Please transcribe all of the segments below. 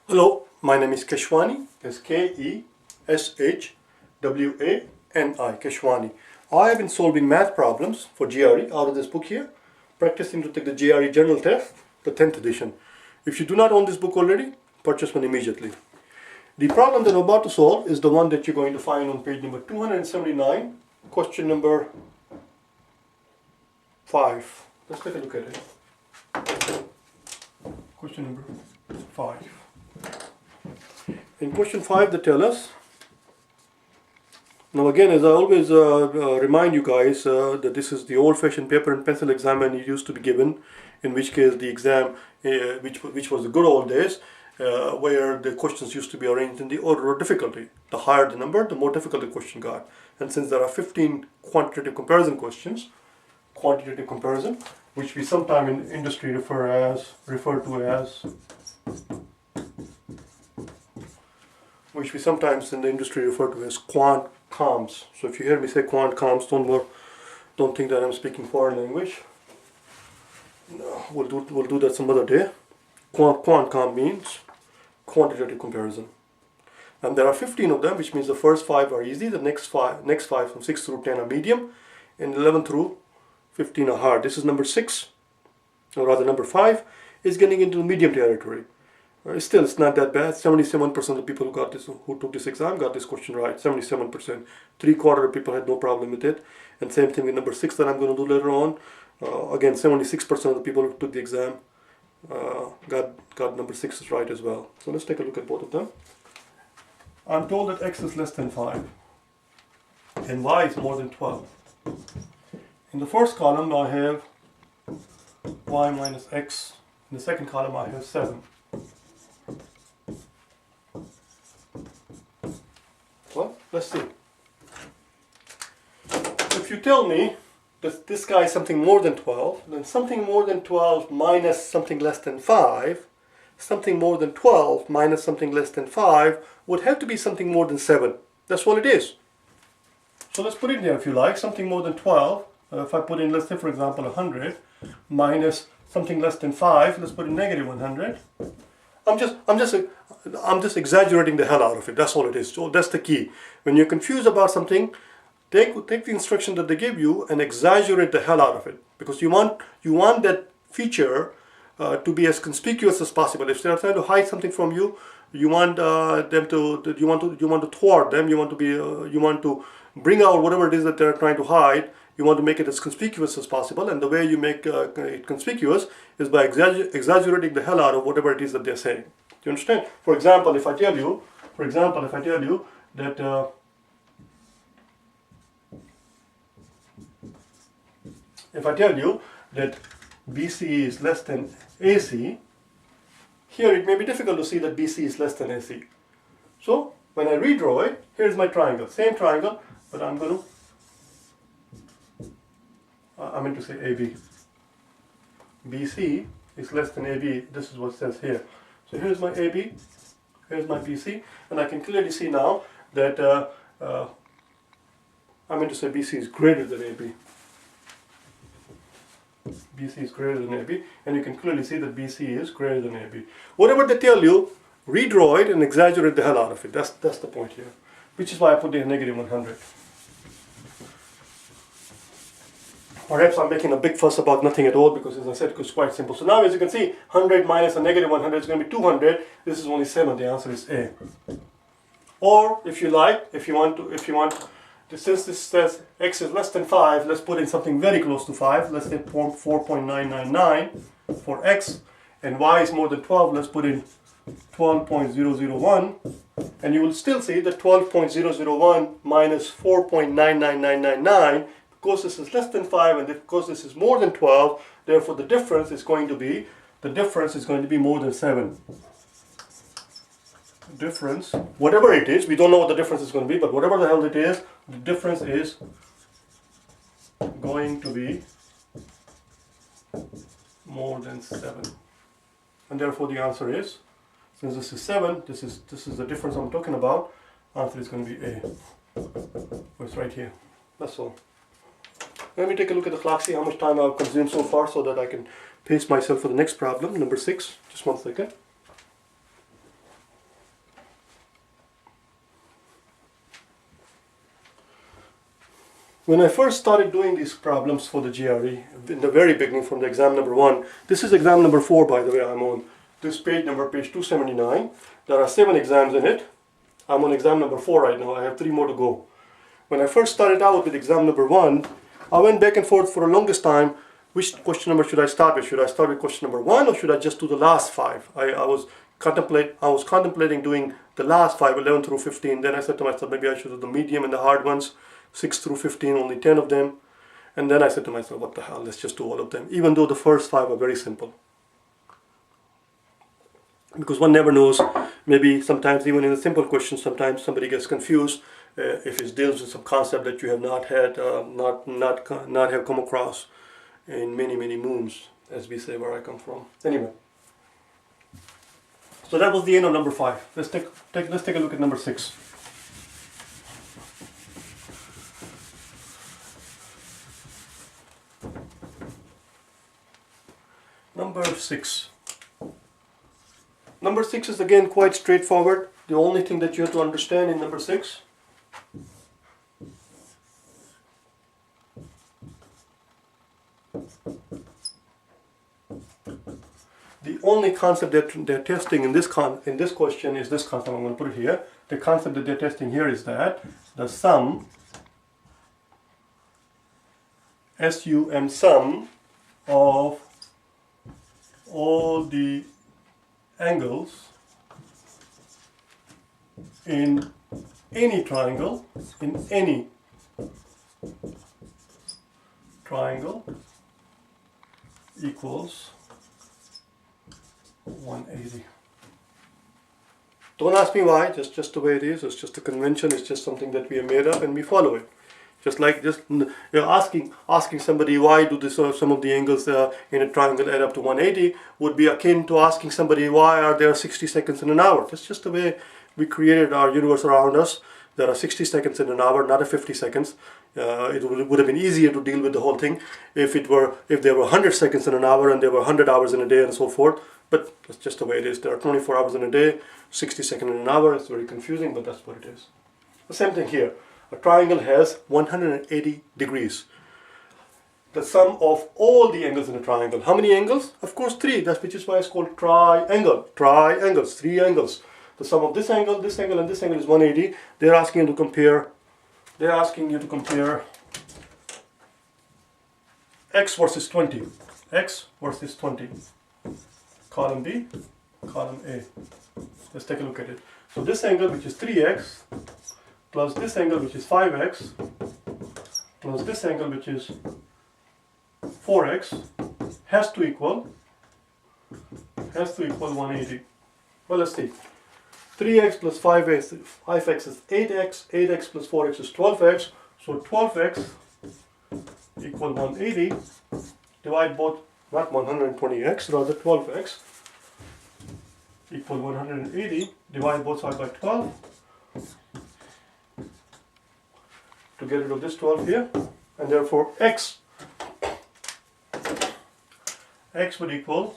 Hello, my name is Keshwani. That's K-E-S-H-W-A-N-I, Keshwani. I have been solving math problems for GRE out of this book here, practicing to take the GRE General Test, the 10th edition. If you do not own this book already, purchase one immediately. The problem that I'm about to solve is the one that you're going to find on page number 279, question number 5. Let's take a look at it. Question number 5. In question 5 they tell us, now again, as I always remind you guys that this is the old-fashioned paper and pencil exam and it used to be given, in which case the exam, which was the good old days, where the questions used to be arranged in the order of difficulty. The higher the number, the more difficult the question got. And since there are 15 quantitative comparison questions, quantitative comparison, which we sometime in industry refer to as quant comms. So if you hear me say quant comms, don't think that I'm speaking foreign language. No, we'll do that some other day. Quant comm means quantitative comparison, and there are 15 of them, which means the first 5 are easy, the next five from 6 through 10 are medium, and 11 through 15 are hard. This is number 6, or rather number 5 is getting into the medium territory. Still, it's not that bad. 77% of the people who took this exam got this question right. 77%. 3/4 of people had no problem with it. And same thing with number 6 that I'm going to do later on. Again, 76% of the people who took the exam got number 6 right as well. So let's take a look at both of them. I'm told that x is less than 5 and y is more than 12. In the first column I have y minus x. In the second column I have 7. Well, let's see. If you tell me that this guy is something more than 12, then something more than 12 minus something less than 5, something more than 12 minus something less than 5 would have to be something more than 7. That's what it is. So let's put it there if you like. Something more than 12, if I put in, let's say for example 100, minus something less than 5, let's put in negative 100. I'm just exaggerating the hell out of it. That's all it is. So that's the key. When you're confused about something, take the instruction that they give you and exaggerate the hell out of it, because you want that feature to be as conspicuous as possible. If they're trying to hide something from you, you want them to thwart them. You want to bring out whatever it is that they're trying to hide. You want to make it as conspicuous as possible, and the way you make it conspicuous is by exaggerating the hell out of whatever it is that they're saying. Do you understand? For example, if I tell you that BC is less than AC, here it may be difficult to see that BC is less than AC. So when I redraw it, here's my triangle, same triangle, but I'm going to I meant to say AB. BC is less than AB. This is what it says here. So here's my AB, here's my BC, and I can clearly see now that I meant to say BC is greater than AB. BC is greater than AB, and you can clearly see that BC is greater than AB. Whatever they tell you, redraw it and exaggerate the hell out of it. That's the point here, which is why I put there negative 100. Perhaps I'm making a big fuss about nothing at all, because as I said, it's quite simple. So now as you can see, 100 minus a negative 100 is going to be 200. This is only 7. The answer is A. Or if you want, since this says x is less than 5, let's put in something very close to 5. Let's say 4.999 for x, and y is more than 12. Let's put in 12.001, and you will still see that 12.001 minus 4.99999, because this is less than 5 and because this is more than 12, therefore the difference is going to be more than 7. Difference, whatever it is, we don't know what the difference is going to be, but whatever the hell it is, the difference is going to be more than 7. And therefore the answer is, since this is 7, this is the difference I'm talking about, answer is going to be A. It's right here. That's all. Let me take a look at the clock, see how much time I've consumed so far, so that I can pace myself for the next problem, number 6. Just one second. When I first started doing these problems for the GRE, in the very beginning from the exam number 1, this is exam number 4 by the way, I'm on this page number, page 279. There are 7 exams in it. I'm on exam number 4 right now, I have 3 more to go. When I first started out with exam number 1, I went back and forth for the longest time, which question number should I start with? Should I start with question number 1 or should I just do the last 5? I was contemplating doing the last 5, 11 through 15. Then I said to myself, maybe I should do the medium and the hard ones, 6 through 15, only 10 of them. And then I said to myself, what the hell, let's just do all of them, even though the first 5 are very simple. Because one never knows, maybe sometimes even in a simple question, sometimes somebody gets confused if it deals with some concept that you have not had, not have come across in many moons, as we say where I come from. Anyway, so that was the end of number 5. Let's take a look at number 6. Number 6. Number 6 is again quite straightforward. The only thing that you have to understand in number 6 the only concept that they're testing in this question is this concept. I'm going to put it here. The concept that they're testing here is that the sum, S-U-M, sum of all the angles in any triangle, equals 180. Don't ask me why, just the way it is. It's just a convention, it's just something that we have made up and we follow it. Just you're asking somebody why do this, some of the angles in a triangle add up to 180 would be akin to asking somebody why are there 60 seconds in an hour. That's just the way we created our universe around us. There are 60 seconds in an hour, not a 50 seconds. It would have been easier to deal with the whole thing if there were 100 seconds in an hour and there were 100 hours in a day and so forth. But that's just the way it is. There are 24 hours in a day, 60 seconds in an hour. It's very confusing, but that's what it is. The same thing here. A triangle has 180 degrees. The sum of all the angles in a triangle. How many angles? Of course 3. Which is why it's called triangle. Triangles, 3 angles. The sum of this angle, and this angle is 180. They're asking you to compare x versus 20. X versus 20. Column B, column A. Let's take a look at it. So this angle, which is 3x, plus this angle, which is 5x, plus this angle, which is 4x, has to equal 180. Well, let's see. 3x plus 5x is 8x, 8x plus 4x is 12x, so 12x equal 180. Divide both, not 120x, rather 12x equal 180. Divide both sides by 12 to get rid of this 12 here, and therefore x would equal,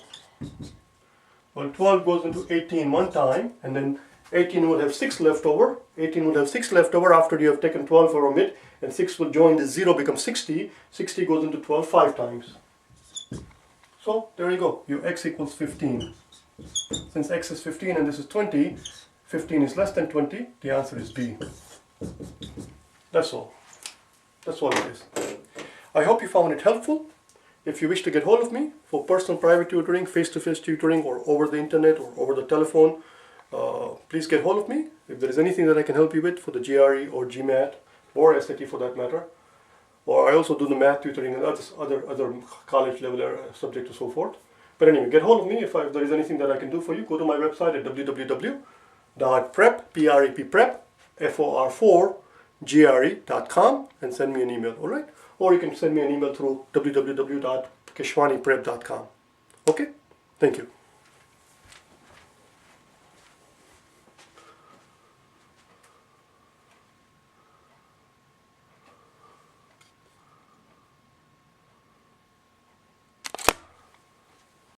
well, 12 goes into 18 one time, and then 18 will have 6 left over. 18 will have 6 left over after you have taken 12 for a mid, and 6 will join the 0, become 60. 60 goes into 12 5 times. So there you go, your x equals 15. Since x is 15 and this is 20, 15 is less than 20, the answer is B. That's all. That's all it is. I hope you found it helpful. If you wish to get hold of me for personal private tutoring, face-to-face tutoring, or over the internet or over the telephone, please get hold of me. If there is anything that I can help you with for the GRE or GMAT or SAT for that matter, or I also do the math tutoring and other college level subjects and so forth. But anyway, get hold of me if there is anything that I can do for you. Go to my website at www.for4gre.com and send me an email, alright? Or you can send me an email through www.keshwaniprep.com. Okay? Thank you.